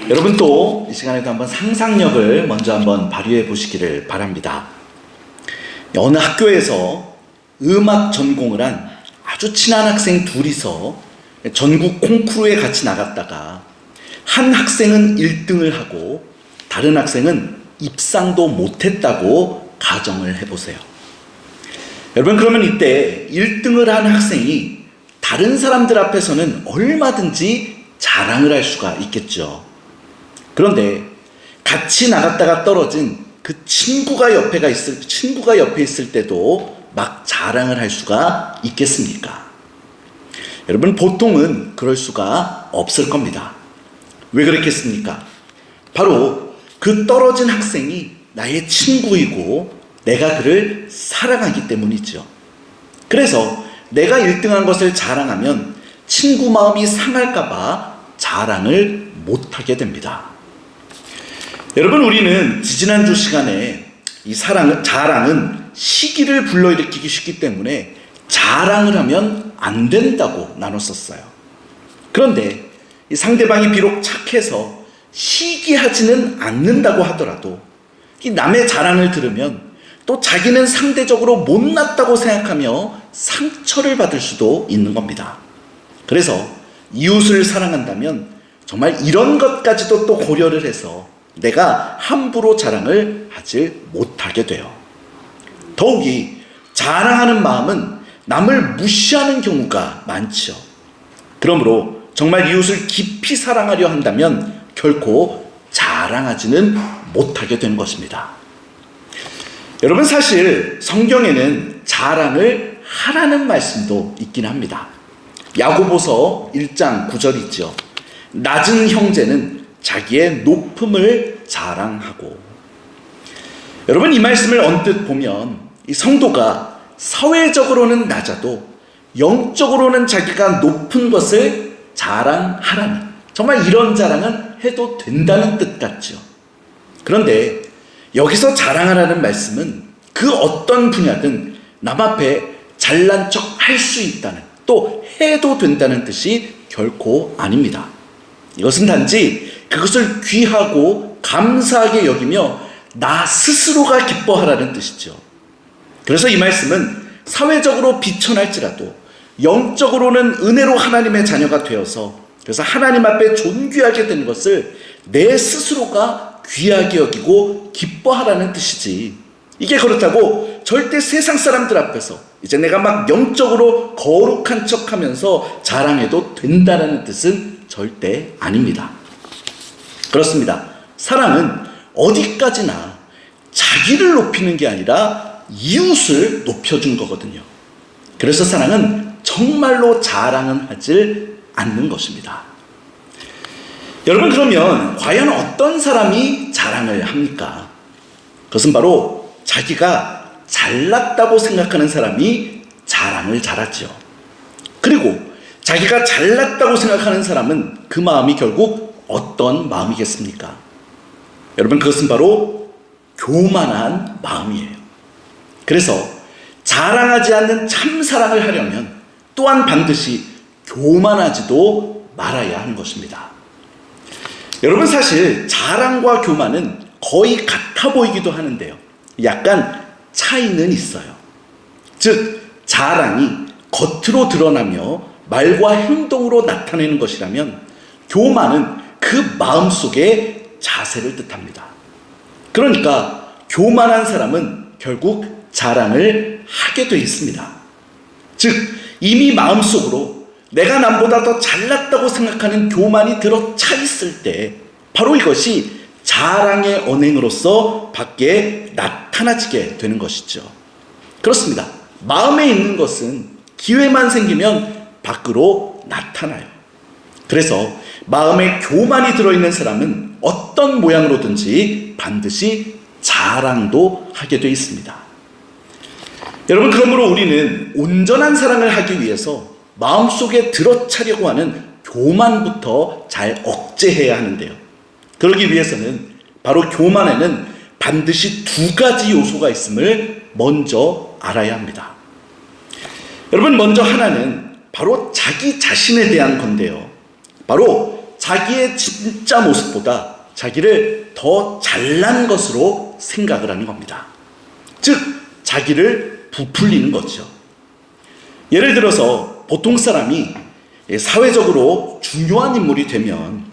여러분 또 이 시간에도 한번 상상력을 먼저 한번 발휘해 보시기를 바랍니다. 어느 학교에서 음악 전공을 한 아주 친한 학생 둘이서 전국 콩쿠르에 같이 나갔다가 한 학생은 1등을 하고 다른 학생은 입상도 못했다고 가정을 해보세요. 여러분, 그러면 이때 1등을 한 학생이 다른 사람들 앞에서는 얼마든지 자랑을 할 수가 있겠죠. 그런데 같이 나갔다가 떨어진 그 친구가 옆에 있을 때도 막 자랑을 할 수가 있겠습니까? 여러분, 보통은 그럴 수가 없을 겁니다. 왜 그랬겠습니까? 바로 그 떨어진 학생이 나의 친구이고 내가 그를 사랑하기 때문이죠. 그래서 내가 1등한 것을 자랑하면 친구 마음이 상할까봐 자랑을 못하게 됩니다. 여러분, 우리는 지지난주 시간에 이 자랑은 시기를 불러일으키기 쉽기 때문에 자랑을 하면 안 된다고 나눴었어요. 그런데 이 상대방이 비록 착해서 시기하지는 않는다고 하더라도 이 남의 자랑을 들으면 또 자기는 상대적으로 못났다고 생각하며 상처를 받을 수도 있는 겁니다. 그래서 이웃을 사랑한다면 정말 이런 것까지도 또 고려를 해서 내가 함부로 자랑을 하지 못하게 돼요. 더욱이 자랑하는 마음은 남을 무시하는 경우가 많죠. 그러므로 정말 이웃을 깊이 사랑하려 한다면 결코 자랑하지는 못하게 되는 것입니다. 여러분, 사실 성경에는 자랑을 하라는 말씀도 있긴 합니다. 야고보서 1장 9절 있죠. 낮은 형제는 자기의 높음을 자랑하고. 여러분, 이 말씀을 언뜻 보면 이 성도가 사회적으로는 낮아도 영적으로는 자기가 높은 것을 자랑하라는, 정말 이런 자랑은 해도 된다는 뜻 같죠. 그런데 여기서 자랑하라는 말씀은 그 어떤 분야든 남 앞에 잘난 척 할 수 있다는, 또 해도 된다는 뜻이 결코 아닙니다. 이것은 단지 그것을 귀하고 감사하게 여기며 나 스스로가 기뻐하라는 뜻이죠. 그래서 이 말씀은 사회적으로 비천할지라도 영적으로는 은혜로 하나님의 자녀가 되어서 그래서 하나님 앞에 존귀하게 되는 것을 내 스스로가 귀하게 여기고 기뻐하라는 뜻이지, 이게 그렇다고 절대 세상 사람들 앞에서 이제 내가 막 영적으로 거룩한 척하면서 자랑해도 된다는 뜻은 절대 아닙니다. 그렇습니다. 사랑은 어디까지나 자기를 높이는 게 아니라 이웃을 높여준 거거든요. 그래서 사랑은 정말로 자랑은 하지 않는 것입니다. 여러분, 그러면 과연 어떤 사람이 자랑을 합니까? 그것은 바로 자기가 잘났다고 생각하는 사람이 자랑을 잘하죠. 그리고 자기가 잘났다고 생각하는 사람은 그 마음이 결국 어떤 마음이겠습니까? 여러분, 그것은 바로 교만한 마음이에요. 그래서 자랑하지 않는 참 사랑을 하려면 또한 반드시 교만하지도 말아야 하는 것입니다. 여러분, 사실 자랑과 교만은 거의 같아 보이기도 하는데요, 약간 차이는 있어요. 즉, 자랑이 겉으로 드러나며 말과 행동으로 나타내는 것이라면 교만은 그 마음속의 자세를 뜻합니다. 그러니까 교만한 사람은 결국 자랑을 하게 되어 있습니다. 즉, 이미 마음속으로 내가 남보다 더 잘났다고 생각하는 교만이 들어차 있을 때 바로 이것이 자랑의 언행으로서 밖에 나타나지게 되는 것이죠. 그렇습니다. 마음에 있는 것은 기회만 생기면 밖으로 나타나요. 그래서 마음에 교만이 들어있는 사람은 어떤 모양으로든지 반드시 자랑도 하게 되어 있습니다. 여러분, 그러므로 우리는 온전한 사랑을 하기 위해서 마음속에 들어차려고 하는 교만부터 잘 억제해야 하는데요, 그러기 위해서는 바로 교만에는 반드시 두 가지 요소가 있음을 먼저 알아야 합니다. 여러분, 먼저 하나는 바로 자기 자신에 대한 건데요, 바로 자기의 진짜 모습보다 자기를 더 잘난 것으로 생각을 하는 겁니다. 즉, 자기를 부풀리는 거죠. 예를 들어서 보통 사람이 사회적으로 중요한 인물이 되면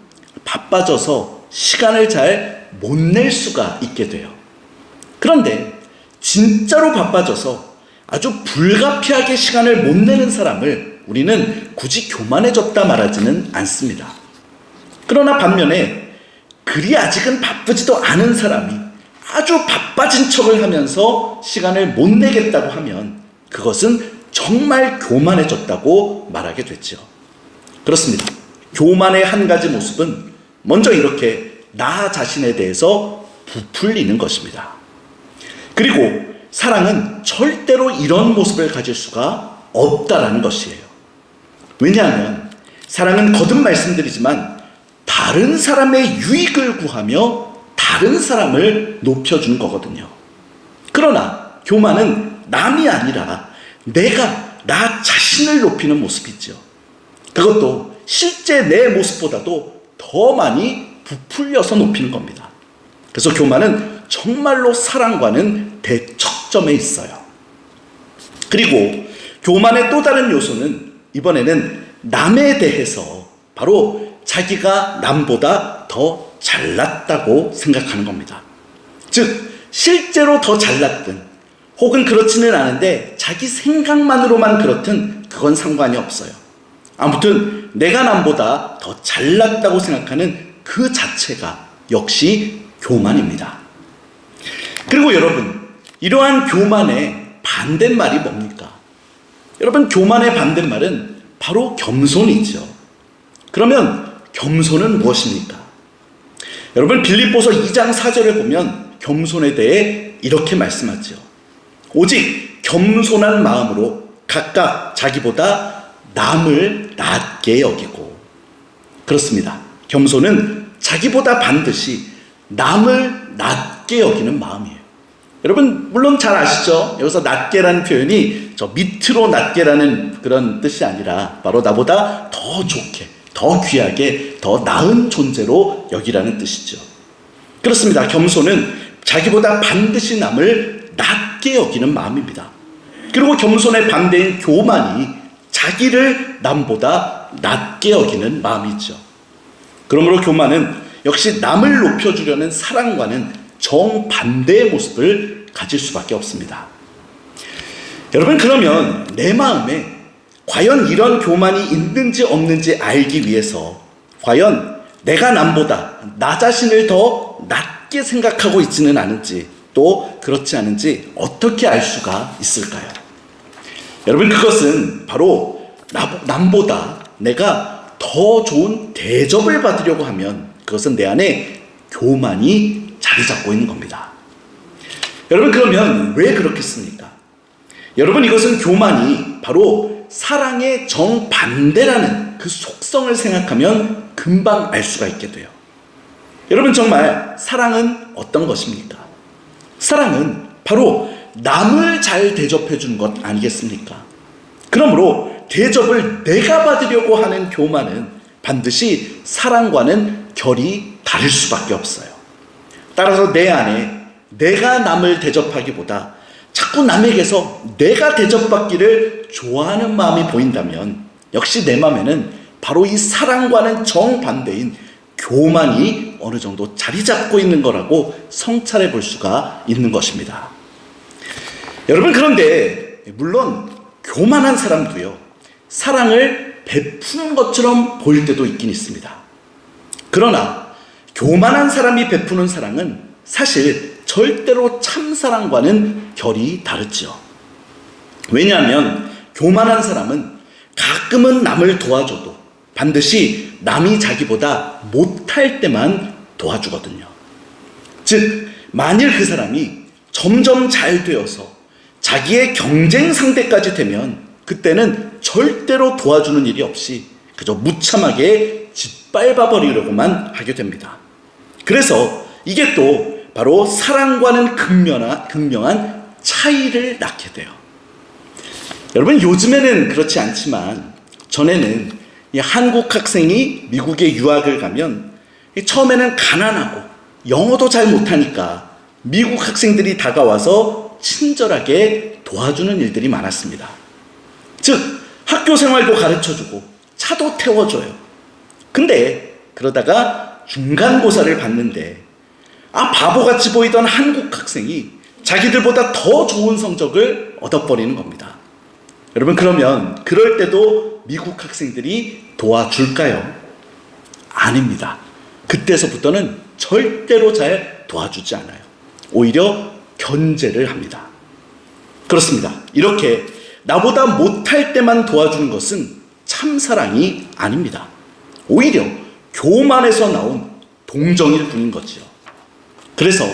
바빠져서 시간을 잘 못 낼 수가 있게 돼요. 그런데 진짜로 바빠져서 아주 불가피하게 시간을 못 내는 사람을 우리는 굳이 교만해졌다 말하지는 않습니다. 그러나 반면에 그리 아직은 바쁘지도 않은 사람이 아주 바빠진 척을 하면서 시간을 못 내겠다고 하면 그것은 정말 교만해졌다고 말하게 됐죠. 그렇습니다. 교만의 한 가지 모습은 먼저 이렇게 나 자신에 대해서 부풀리는 것입니다. 그리고 사랑은 절대로 이런 모습을 가질 수가 없다라는 것이에요. 왜냐하면 사랑은 거듭 말씀드리지만 다른 사람의 유익을 구하며 다른 사람을 높여주는 거거든요. 그러나 교만은 남이 아니라 내가 나 자신을 높이는 모습이죠. 그것도 실제 내 모습보다도 더 많이 부풀려서 높이는 겁니다. 그래서 교만은 정말로 사랑과는 대척점에 있어요. 그리고 교만의 또 다른 요소는 이번에는 남에 대해서 바로 자기가 남보다 더 잘났다고 생각하는 겁니다. 즉, 실제로 더 잘났든 혹은 그렇지는 않은데 자기 생각만으로만 그렇든 그건 상관이 없어요. 아무튼 내가 남보다 더 잘났다고 생각하는 그 자체가 역시 교만입니다. 그리고 여러분, 이러한 교만의 반대말이 뭡니까? 여러분, 교만의 반대말은 바로 겸손이죠. 그러면 겸손은 무엇입니까? 여러분, 빌립보서 2장 4절을 보면 겸손에 대해 이렇게 말씀하죠. 오직 겸손한 마음으로 각각 자기보다 남을 낮게 여기고. 그렇습니다. 겸손은 자기보다 반드시 남을 낮게 여기는 마음이에요. 여러분, 물론 잘 아시죠? 여기서 낮게라는 표현이 저 밑으로 낮게라는 그런 뜻이 아니라 바로 나보다 더 좋게, 더 귀하게, 더 나은 존재로 여기라는 뜻이죠. 그렇습니다. 겸손은 자기보다 반드시 남을 낮게 여기는 마음입니다. 그리고 겸손의 반대인 교만이 자기를 남보다 낮게 여기는 마음이죠. 그러므로 교만은 역시 남을 높여주려는 사랑과는 정반대의 모습을 가질 수밖에 없습니다. 여러분, 그러면 내 마음에 과연 이런 교만이 있는지 없는지 알기 위해서 과연 내가 남보다 나 자신을 더 낮게 생각하고 있지는 않은지, 또 그렇지 않은지 어떻게 알 수가 있을까요? 여러분, 그것은 바로 남보다 내가 더 좋은 대접을 받으려고 하면 그것은 내 안에 교만이 자리 잡고 있는 겁니다. 여러분, 그러면 왜 그렇겠습니까? 여러분, 이것은 교만이 바로 사랑의 정반대라는 그 속성을 생각하면 금방 알 수가 있게 돼요. 여러분, 정말 사랑은 어떤 것입니까? 사랑은 바로 남을 잘 대접해 주는 것 아니겠습니까? 그러므로 대접을 내가 받으려고 하는 교만은 반드시 사랑과는 결이 다를 수밖에 없어요. 따라서 내 안에 내가 남을 대접하기보다 자꾸 남에게서 내가 대접받기를 좋아하는 마음이 보인다면 역시 내 마음에는 바로 이 사랑과는 정반대인 교만이 어느 정도 자리 잡고 있는 거라고 성찰해 볼 수가 있는 것입니다. 여러분, 그런데 물론 교만한 사람도요, 사랑을 베푸는 것처럼 보일 때도 있긴 있습니다. 그러나 교만한 사람이 베푸는 사랑은 사실 절대로 참사랑과는 결이 다르죠. 왜냐하면 교만한 사람은 가끔은 남을 도와줘도 반드시 남이 자기보다 못할 때만 도와주거든요. 즉, 만일 그 사람이 점점 잘 되어서 자기의 경쟁 상대까지 되면 그때는 절대로 도와주는 일이 없이 그저 무참하게 짓밟아 버리려고만 하게 됩니다. 그래서 이게 또 바로 사랑과는 극명한 차이를 낳게 돼요. 여러분, 요즘에는 그렇지 않지만 전에는 이 한국 학생이 미국에 유학을 가면 처음에는 가난하고 영어도 잘 못하니까 미국 학생들이 다가와서 친절하게 도와주는 일들이 많았습니다. 즉, 학교 생활도 가르쳐주고 차도 태워줘요. 근데 그러다가 중간고사를 봤는데 바보같이 보이던 한국 학생이 자기들보다 더 좋은 성적을 얻어버리는 겁니다. 여러분, 그러면 그럴 때도 미국 학생들이 도와줄까요? 아닙니다. 그때서부터는 절대로 잘 도와주지 않아요. 오히려 견제를 합니다. 그렇습니다. 이렇게 나보다 못할 때만 도와주는 것은 참사랑이 아닙니다. 오히려 교만에서 나온 동정일 뿐인 거지요. 그래서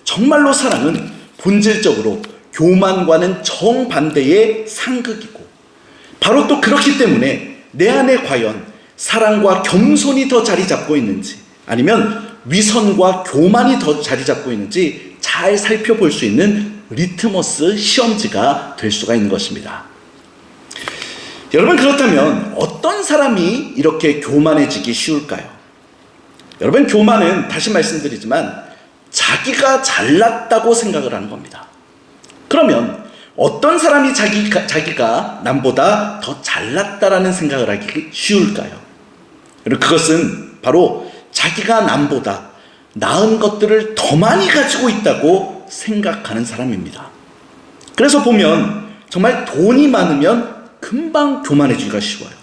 정말로 사랑은 본질적으로 교만과는 정반대의 상극이고, 바로 또 그렇기 때문에 내 안에 과연 사랑과 겸손이 더 자리 잡고 있는지, 아니면 위선과 교만이 더 자리 잡고 있는지 잘 살펴볼 수 있는 리트머스 시험지가 될 수가 있는 것입니다. 여러분, 그렇다면 어떤 사람이 이렇게 교만해지기 쉬울까요? 여러분, 교만은 다시 말씀드리지만 자기가 잘났다고 생각을 하는 겁니다. 그러면 어떤 사람이 자기가 남보다 더 잘났다라는 생각을 하기 쉬울까요? 그것은 바로 자기가 남보다 나은 것들을 더 많이 가지고 있다고 생각하는 사람입니다. 그래서 보면 정말 돈이 많으면 금방 교만해지기가 쉬워요.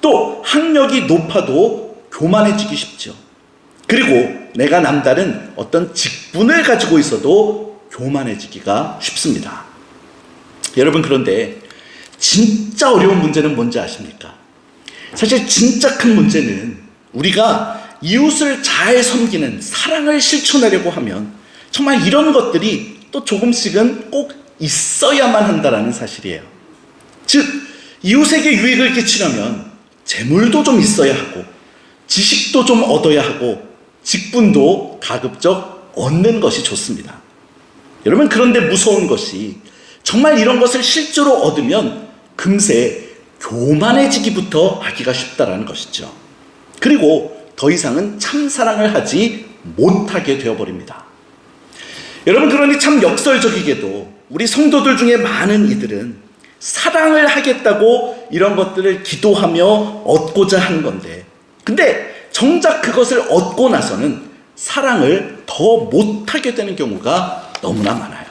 또 학력이 높아도 교만해지기 쉽죠. 그리고 내가 남다른 어떤 직분을 가지고 있어도 교만해지기가 쉽습니다. 여러분, 그런데 진짜 어려운 문제는 뭔지 아십니까? 사실 진짜 큰 문제는 우리가 이웃을 잘 섬기는 사랑을 실천하려고 하면 정말 이런 것들이 또 조금씩은 꼭 있어야만 한다는 사실이에요. 즉, 이웃에게 유익을 끼치려면 재물도 좀 있어야 하고, 지식도 좀 얻어야 하고, 직분도 가급적 얻는 것이 좋습니다. 여러분, 그런데 무서운 것이 정말 이런 것을 실제로 얻으면 금세 교만해지기부터 하기가 쉽다라는 것이죠. 그리고 더 이상은 참사랑을 하지 못하게 되어버립니다. 여러분, 그러니 참 역설적이게도 우리 성도들 중에 많은 이들은 사랑을 하겠다고 이런 것들을 기도하며 얻고자 하는 건데, 근데 정작 그것을 얻고 나서는 사랑을 더 못하게 되는 경우가 너무나 많아요.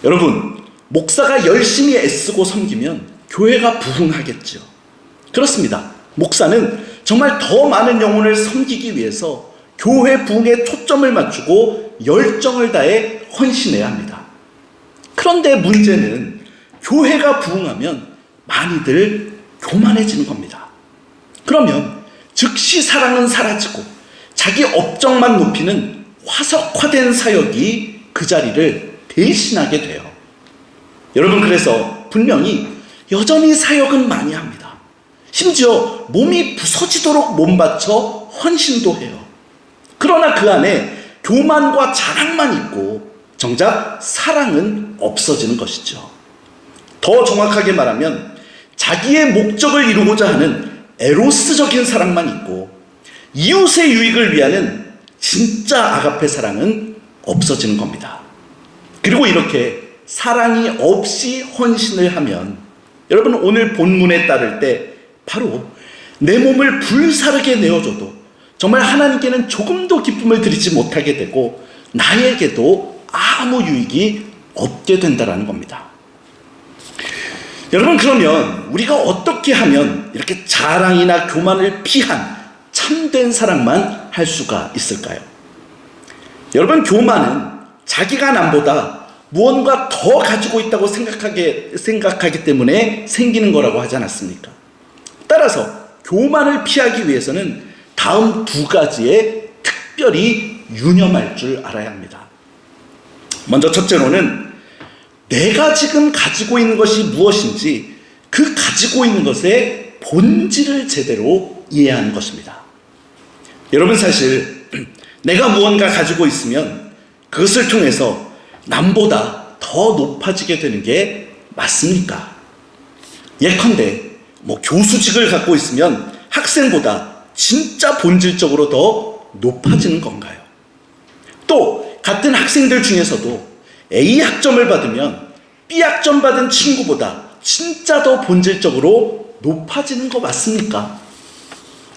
여러분, 목사가 열심히 애쓰고 섬기면 교회가 부흥하겠죠. 그렇습니다. 목사는 정말 더 많은 영혼을 섬기기 위해서 교회 부흥에 초점을 맞추고 열정을 다해 헌신해야 합니다. 그런데 문제는 교회가 부흥하면 많이들 교만해지는 겁니다. 그러면 즉시 사랑은 사라지고 자기 업적만 높이는 화석화된 사역이 그 자리를 대신하게 돼요. 여러분, 그래서 분명히 여전히 사역은 많이 합니다. 심지어 몸이 부서지도록 몸바쳐 헌신도 해요. 그러나 그 안에 교만과 자랑만 있고 정작 사랑은 없어지는 것이죠. 더 정확하게 말하면 자기의 목적을 이루고자 하는 에로스적인 사랑만 있고 이웃의 유익을 위하는 진짜 아가페 사랑은 없어지는 겁니다. 그리고 이렇게 사랑이 없이 헌신을 하면, 여러분, 오늘 본문에 따를 때 바로 내 몸을 불사르게 내어줘도 정말 하나님께는 조금도 기쁨을 드리지 못하게 되고 나에게도 아무 유익이 없게 된다는 겁니다. 여러분, 그러면 우리가 어떻게 하면 이렇게 자랑이나 교만을 피한 참된 사랑만 할 수가 있을까요? 여러분, 교만은 자기가 남보다 무언가 더 가지고 있다고 생각하기 때문에 생기는 거라고 하지 않았습니까? 따라서 교만을 피하기 위해서는 다음 두 가지에 특별히 유념할 줄 알아야 합니다. 먼저 첫째로는 내가 지금 가지고 있는 것이 무엇인지 그 가지고 있는 것의 본질을 제대로 이해하는 것입니다. 여러분, 사실 내가 무언가 가지고 있으면 그것을 통해서 남보다 더 높아지게 되는 게 맞습니까? 예컨대 교수직을 갖고 있으면 학생보다 진짜 본질적으로 더 높아지는 건가요? 또 같은 학생들 중에서도 A 학점을 받으면 B 학점 받은 친구보다 진짜 더 본질적으로 높아지는 거 맞습니까?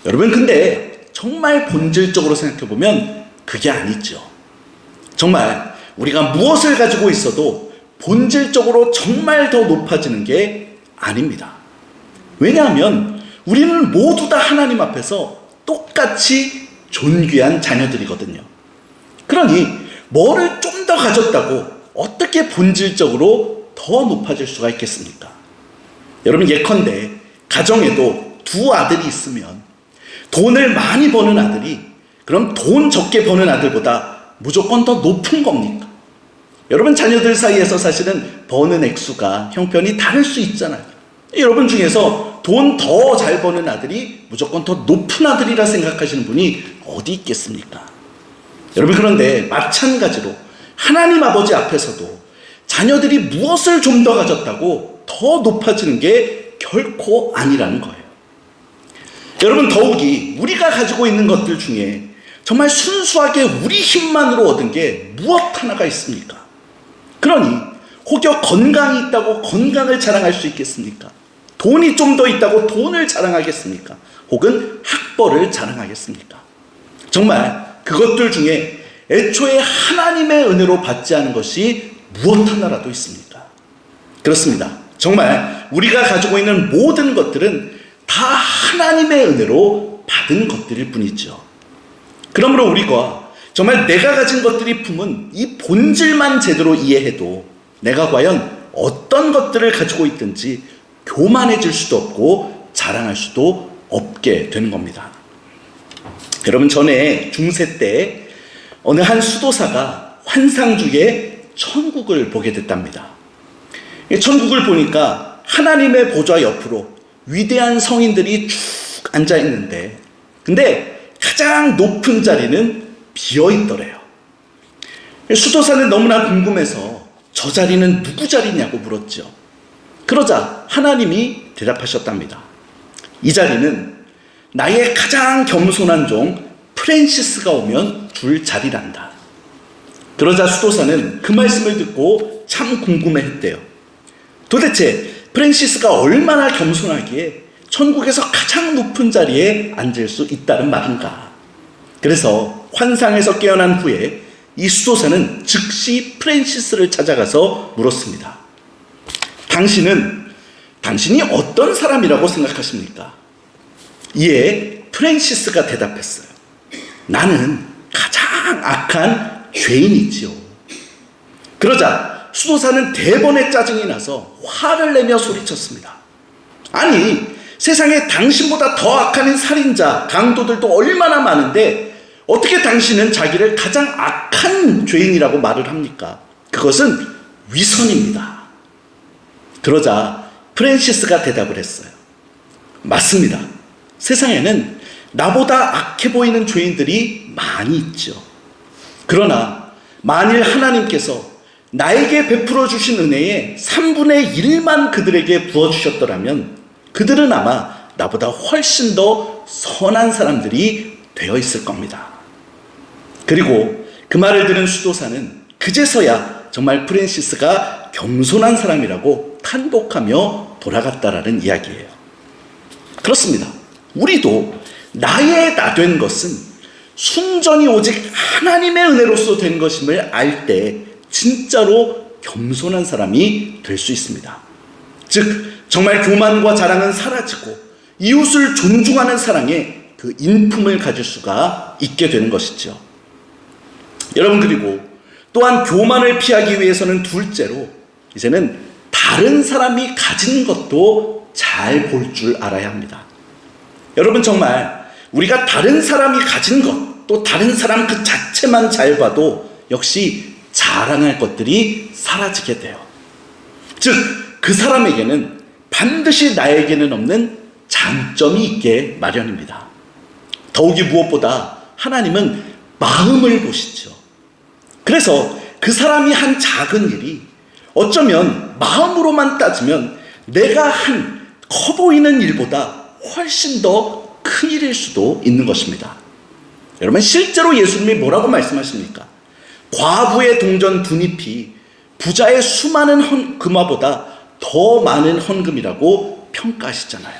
여러분, 근데 정말 본질적으로 생각해보면 그게 아니죠. 정말 우리가 무엇을 가지고 있어도 본질적으로 정말 더 높아지는 게 아닙니다. 왜냐하면 우리는 모두 다 하나님 앞에서 똑같이 존귀한 자녀들이거든요. 그러니 뭐를 좀 더 가졌다고 어떻게 본질적으로 더 높아질 수가 있겠습니까? 여러분, 예컨대 가정에도 두 아들이 있으면 돈을 많이 버는 아들이 그럼 돈 적게 버는 아들보다 무조건 더 높은 겁니까? 여러분, 자녀들 사이에서 사실은 버는 액수가 형편이 다를 수 있잖아요. 여러분 중에서 돈 더 잘 버는 아들이 무조건 더 높은 아들이라 생각하시는 분이 어디 있겠습니까? 여러분, 그런데 마찬가지로 하나님 아버지 앞에서도 자녀들이 무엇을 좀 더 가졌다고 더 높아지는 게 결코 아니라는 거예요. 여러분, 더욱이 우리가 가지고 있는 것들 중에 정말 순수하게 우리 힘만으로 얻은 게 무엇 하나가 있습니까? 그러니 혹여 건강이 있다고 건강을 자랑할 수 있겠습니까? 돈이 좀 더 있다고 돈을 자랑하겠습니까? 혹은 학벌을 자랑하겠습니까? 정말 그것들 중에 애초에 하나님의 은혜로 받지 않은 것이 무엇 하나라도 있습니까? 그렇습니다. 정말 우리가 가지고 있는 모든 것들은 다 하나님의 은혜로 받은 것들일 뿐이죠. 그러므로 우리가 정말 내가 가진 것들이 품은 이 본질만 제대로 이해해도 내가 과연 어떤 것들을 가지고 있든지 교만해질 수도 없고 자랑할 수도 없게 되는 겁니다. 여러분, 전에 중세 때 어느 한 수도사가 환상 중에 천국을 보게 됐답니다. 천국을 보니까 하나님의 보좌 옆으로 위대한 성인들이 쭉 앉아 있는데, 근데 가장 높은 자리는 비어 있더래요. 수도사는 너무나 궁금해서 저 자리는 누구 자리냐고 물었죠. 그러자 하나님이 대답하셨답니다. 이 자리는 나의 가장 겸손한 종 프랜시스가 오면 둘 자리란다. 그러자 수도사는 그 말씀을 듣고 참 궁금해했대요. 도대체 프랜시스가 얼마나 겸손하기에 천국에서 가장 높은 자리에 앉을 수 있다는 말인가. 그래서 환상에서 깨어난 후에 이 수도사는 즉시 프랜시스를 찾아가서 물었습니다. 당신이 어떤 사람이라고 생각하십니까? 이에 프랜시스가 대답했어요. 나는 가장 악한 죄인이지요. 그러자 수도사는 대번에 짜증이 나서 화를 내며 소리쳤습니다. 아니, 세상에 당신보다 더 악한 살인자, 강도들도 얼마나 많은데 어떻게 당신은 자기를 가장 악한 죄인이라고 말을 합니까? 그것은 위선입니다. 그러자 프랜시스가 대답을 했어요. 맞습니다. 세상에는 나보다 악해 보이는 죄인들이 많이 있죠. 그러나 만일 하나님께서 나에게 베풀어 주신 은혜의 3분의 1만 그들에게 부어주셨더라면 그들은 아마 나보다 훨씬 더 선한 사람들이 되어 있을 겁니다. 그리고 그 말을 들은 수도사는 그제서야 정말 프랜시스가 겸손한 사람이라고 탄복하며 돌아갔다라는 이야기예요. 그렇습니다. 우리도 나의 나 된 것은 순전히 오직 하나님의 은혜로서 된 것임을 알 때 진짜로 겸손한 사람이 될 수 있습니다. 즉 정말 교만과 자랑은 사라지고 이웃을 존중하는 사랑에 그 인품을 가질 수가 있게 되는 것이죠. 여러분, 그리고 또한 교만을 피하기 위해서는 둘째로 이제는 다른 사람이 가진 것도 잘 볼 줄 알아야 합니다. 여러분, 정말 우리가 다른 사람이 가진 것, 또 다른 사람 그 자체만 잘 봐도 역시 자랑할 것들이 사라지게 돼요. 즉, 그 사람에게는 반드시 나에게는 없는 장점이 있게 마련입니다. 더욱이 무엇보다 하나님은 마음을 보시죠. 그래서 그 사람이 한 작은 일이 어쩌면 마음으로만 따지면 내가 한 커 보이는 일보다 훨씬 더 큰 일일 수도 있는 것입니다. 여러분, 실제로 예수님이 뭐라고 말씀하십니까? 과부의 동전 두 잎이 부자의 수많은 금화보다 더 많은 헌금이라고 평가하시잖아요.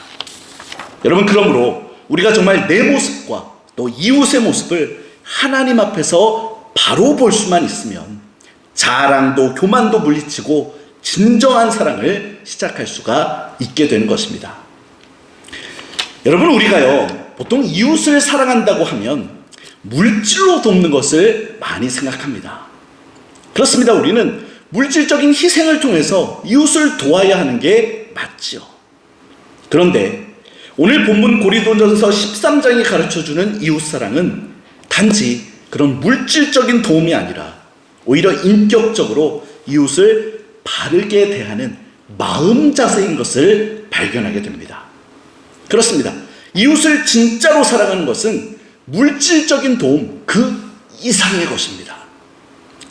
여러분, 그러므로 우리가 정말 내 모습과 또 이웃의 모습을 하나님 앞에서 바로 볼 수만 있으면 자랑도 교만도 물리치고 진정한 사랑을 시작할 수가 있게 되는 것입니다. 여러분, 우리가요, 보통 이웃을 사랑한다고 하면 물질로 돕는 것을 많이 생각합니다. 그렇습니다. 우리는 물질적인 희생을 통해서 이웃을 도와야 하는 게 맞죠. 그런데 오늘 본문 고린도전서 13장이 가르쳐주는 이웃사랑은 단지 그런 물질적인 도움이 아니라 오히려 인격적으로 이웃을 바르게 대하는 마음 자세인 것을 발견하게 됩니다. 그렇습니다. 이웃을 진짜로 사랑하는 것은 물질적인 도움 그 이상의 것입니다.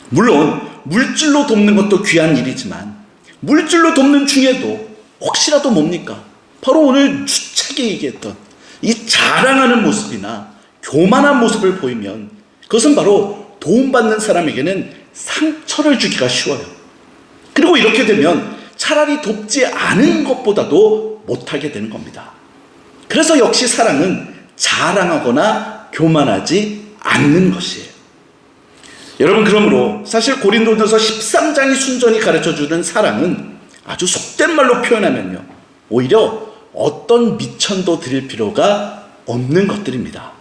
물론 물질로 돕는 것도 귀한 일이지만 물질로 돕는 중에도 혹시라도 뭡니까? 바로 오늘 주책에 얘기했던 이 자랑하는 모습이나 교만한 모습을 보이면 그것은 바로 도움받는 사람에게는 상처를 주기가 쉬워요. 그리고 이렇게 되면 차라리 돕지 않은 것보다도 못하게 되는 겁니다. 그래서 역시 사랑은 자랑하거나 교만하지 않는 것이에요. 여러분, 그러므로 사실 고린도전서 13장이 순전히 가르쳐주는 사랑은 아주 속된 말로 표현하면요, 오히려 어떤 미천도 드릴 필요가 없는 것들입니다.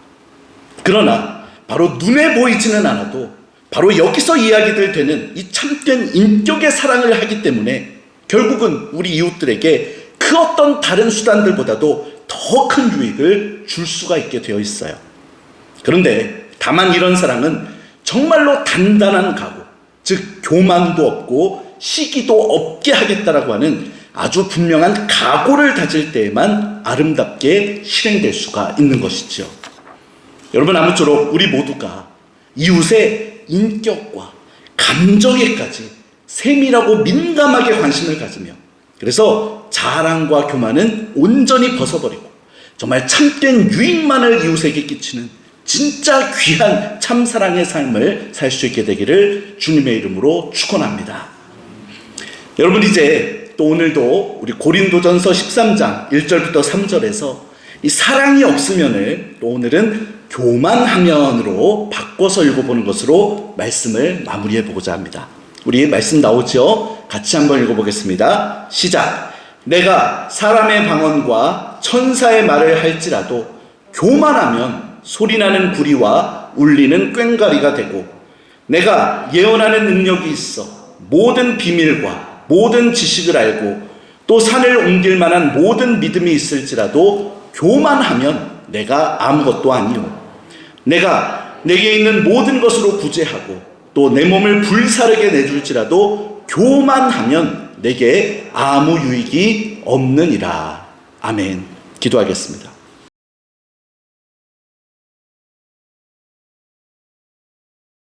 그러나 바로 눈에 보이지는 않아도 바로 여기서 이야기들 되는 이 참된 인격의 사랑을 하기 때문에 결국은 우리 이웃들에게 그 어떤 다른 수단들보다도 더 큰 유익을 줄 수가 있게 되어 있어요. 그런데 다만 이런 사랑은 정말로 단단한 각오, 즉 교만도 없고 시기도 없게 하겠다라고 하는 아주 분명한 각오를 다질 때에만 아름답게 실행될 수가 있는 것이죠. 여러분, 아무쪼록 우리 모두가 이웃의 인격과 감정에까지 세밀하고 민감하게 관심을 가지며, 그래서 자랑과 교만은 온전히 벗어버리고 정말 참된 유익만을 이웃에게 끼치는 진짜 귀한 참사랑의 삶을 살 수 있게 되기를 주님의 이름으로 축원합니다. 여러분, 이제 또 오늘도 우리 고린도전서 13장 1절부터 3절에서 이 사랑이 없으면을 또 오늘은 교만하면으로 바꿔서 읽어보는 것으로 말씀을 마무리해 보고자 합니다. 우리 말씀 나오죠? 같이 한번 읽어보겠습니다. 시작. 내가 사람의 방언과 천사의 말을 할지라도 교만하면 소리나는 구리와 울리는 꽹과리가 되고, 내가 예언하는 능력이 있어 모든 비밀과 모든 지식을 알고 또 산을 옮길 만한 모든 믿음이 있을지라도 교만하면 내가 아무것도 아니요, 내가 내게 있는 모든 것으로 구제하고 또 내 몸을 불사르게 내줄지라도 교만하면 내게 아무 유익이 없느니라. 아멘. 기도하겠습니다.